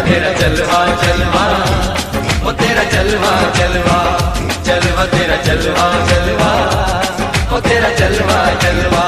तेरा जलवा जलवा, ओ तेरा जलवा जलवा, जलवा तेरा जलवा जलवा, ओ तेरा जलवा जलवा।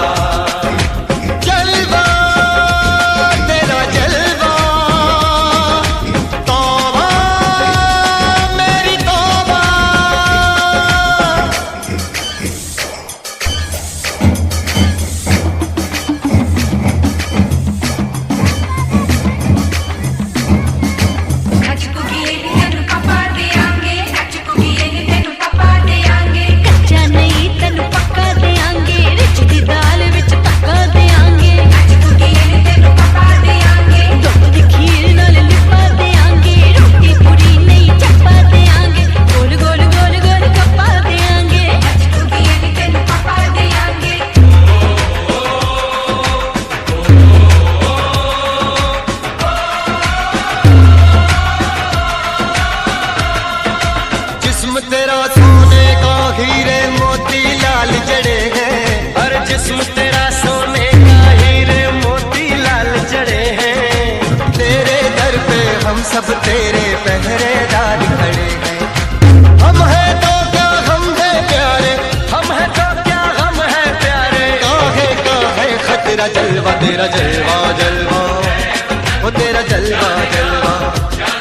तेरा सोने का हीरे मोती लाल जड़े हैं, हर जिस्म तेरा सोने का हीरे मोती लाल जड़े हैं। तेरे दर पे हम सब तेरे पहरेदार खड़े हैं। हम हैं तो क्या हम है प्यारे, हम हैं तो क्या हम है प्यारे। काहे खतरा जलवा तेरा जलवा जलवा, ओ तेरा जलवा जलवा,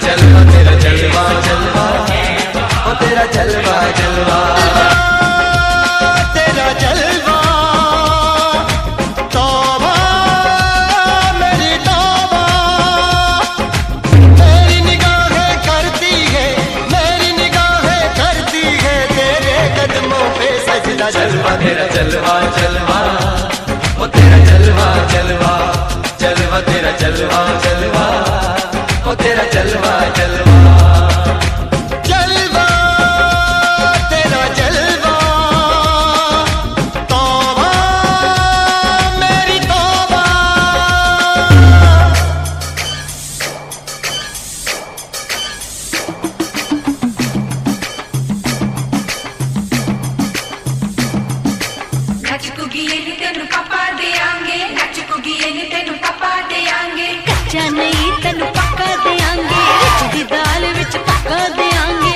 जलवा तेरा जलवा जलवा, ओ तेरा जलवा जलवा, तेरा जलवा। तौबा मेरी तौबा, मेरी निगाहें करती है, मेरी निगाहें करती है तेरे कदमों पे सजदा। जलवा तेरा जलवा जलवा, ओ तेरा जलवा जलवा, जलवा तेरा जलवा जलवा, ओ तेरा जलवा जलवा। कच्चा नहीं तेनू पक्का देंगे, रिच दी दाल विच पक्का देंगे।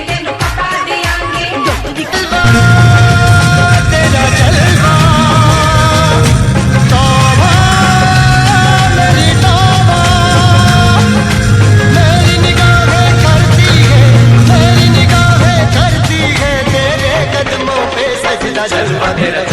तेनू पक्का देंगे, दुख दी कलवा तेरा जलवा। तौबा मेरी तौबा, मेरी निगाहें करती है, मेरी निगाहें करती है तेरे कदमों पे सजदा। जलवा तेरा